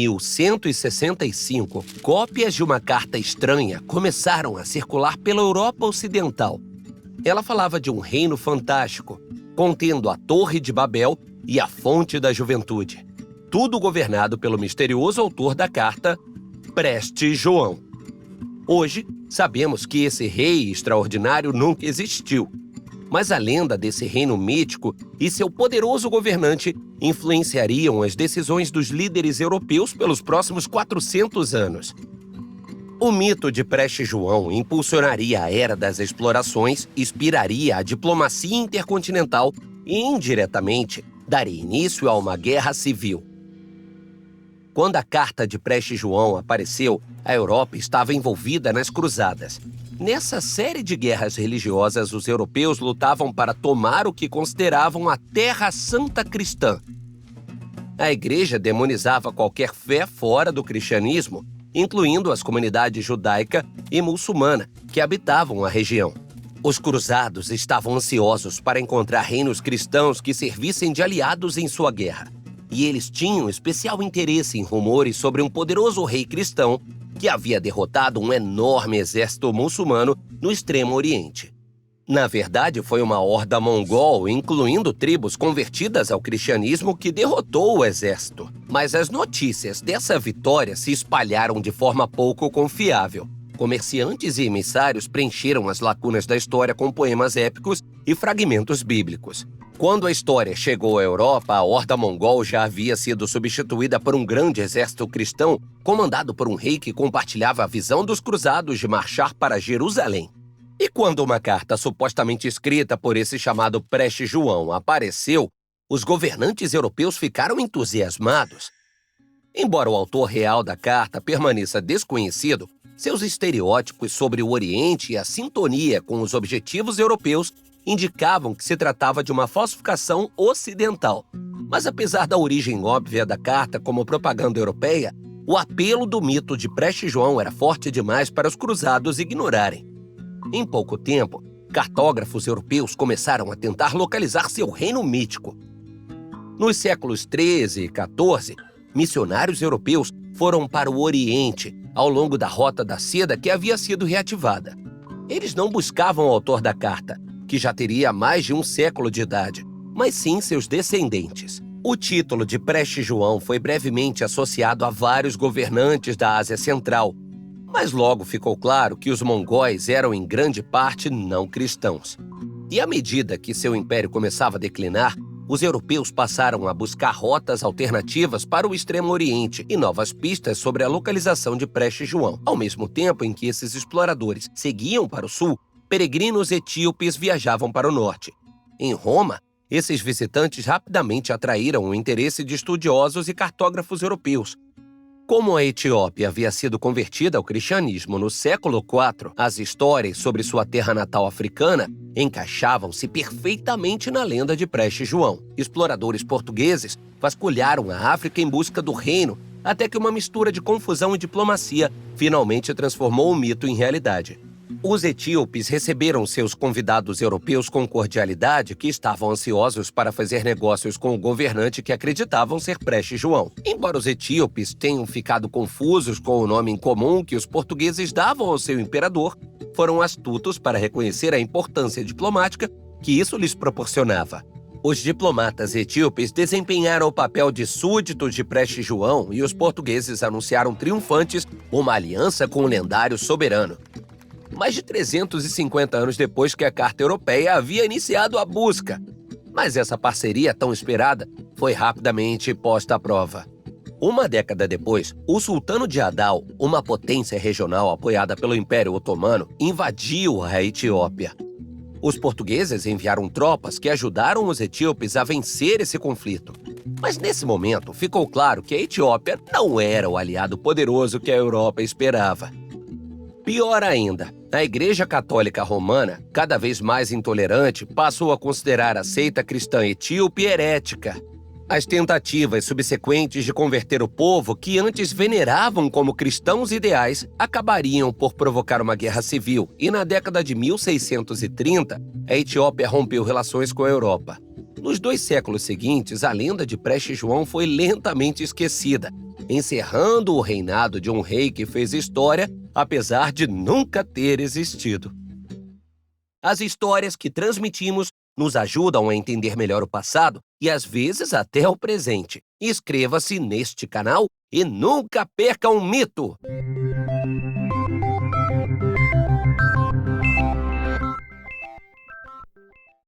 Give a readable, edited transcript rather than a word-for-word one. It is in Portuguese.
1165, cópias de uma carta estranha começaram a circular pela Europa Ocidental. Ela falava de um reino fantástico, contendo a Torre de Babel e a Fonte da Juventude. Tudo governado pelo misterioso autor da carta, Preste João. Hoje, sabemos que esse rei extraordinário nunca existiu, mas a lenda desse reino mítico e seu poderoso governante influenciariam as decisões dos líderes europeus pelos próximos 400 anos. O mito de Preste João impulsionaria a era das explorações, inspiraria a diplomacia intercontinental e, indiretamente, daria início a uma guerra civil. Quando a carta de Preste João apareceu, a Europa estava envolvida nas cruzadas. Nessa série de guerras religiosas, os europeus lutavam para tomar o que consideravam a Terra Santa cristã. A Igreja demonizava qualquer fé fora do cristianismo, incluindo as comunidades judaica e muçulmana que habitavam a região. Os cruzados estavam ansiosos para encontrar reinos cristãos que servissem de aliados em sua guerra. E eles tinham especial interesse em rumores sobre um poderoso rei cristão que havia derrotado um enorme exército muçulmano no Extremo Oriente. Na verdade, foi uma horda mongol, incluindo tribos convertidas ao cristianismo, que derrotou o exército. Mas as notícias dessa vitória se espalharam de forma pouco confiável. Comerciantes e emissários preencheram as lacunas da história com poemas épicos e fragmentos bíblicos. Quando a história chegou à Europa, a horda mongol já havia sido substituída por um grande exército cristão, comandado por um rei que compartilhava a visão dos cruzados de marchar para Jerusalém. E quando uma carta supostamente escrita por esse chamado Preste João apareceu, os governantes europeus ficaram entusiasmados. Embora o autor real da carta permaneça desconhecido, seus estereótipos sobre o Oriente e a sintonia com os objetivos europeus indicavam que se tratava de uma falsificação ocidental. Mas apesar da origem óbvia da carta como propaganda europeia, o apelo do mito de Preste João era forte demais para os cruzados ignorarem. Em pouco tempo, cartógrafos europeus começaram a tentar localizar seu reino mítico. Nos séculos XIII e XIV, missionários europeus foram para o Oriente, ao longo da Rota da Seda que havia sido reativada. Eles não buscavam o autor da carta, que já teria mais de um século de idade, mas sim seus descendentes. O título de Preste João foi brevemente associado a vários governantes da Ásia Central, mas logo ficou claro que os mongóis eram em grande parte não cristãos. E à medida que seu império começava a declinar, os europeus passaram a buscar rotas alternativas para o Extremo Oriente e novas pistas sobre a localização de Preste João. Ao mesmo tempo em que esses exploradores seguiam para o sul, peregrinos etíopes viajavam para o norte. Em Roma, esses visitantes rapidamente atraíram o interesse de estudiosos e cartógrafos europeus. Como a Etiópia havia sido convertida ao cristianismo no século IV, as histórias sobre sua terra natal africana encaixavam-se perfeitamente na lenda de Preste João. Exploradores portugueses vasculharam a África em busca do reino, até que uma mistura de confusão e diplomacia finalmente transformou o mito em realidade. Os etíopes receberam seus convidados europeus com cordialidade, que estavam ansiosos para fazer negócios com o governante que acreditavam ser Preste João. Embora os etíopes tenham ficado confusos com o nome incomum que os portugueses davam ao seu imperador, foram astutos para reconhecer a importância diplomática que isso lhes proporcionava. Os diplomatas etíopes desempenharam o papel de súditos de Preste João e os portugueses anunciaram triunfantes uma aliança com o lendário soberano. Mais de 350 anos depois que a Carta Europeia havia iniciado a busca. Mas essa parceria tão esperada foi rapidamente posta à prova. Uma década depois, o Sultano de Adal, uma potência regional apoiada pelo Império Otomano, invadiu a Etiópia. Os portugueses enviaram tropas que ajudaram os etíopes a vencer esse conflito. Mas nesse momento, ficou claro que a Etiópia não era o aliado poderoso que a Europa esperava. Pior ainda, a Igreja Católica Romana, cada vez mais intolerante, passou a considerar a seita cristã etíope herética. As tentativas subsequentes de converter o povo, que antes veneravam como cristãos ideais, acabariam por provocar uma guerra civil, e na década de 1630, a Etiópia rompeu relações com a Europa. Nos 2 séculos seguintes, a lenda de Preste João foi lentamente esquecida, encerrando o reinado de um rei que fez história, apesar de nunca ter existido. As histórias que transmitimos nos ajudam a entender melhor o passado e, às vezes, até o presente. Inscreva-se neste canal e nunca perca um mito!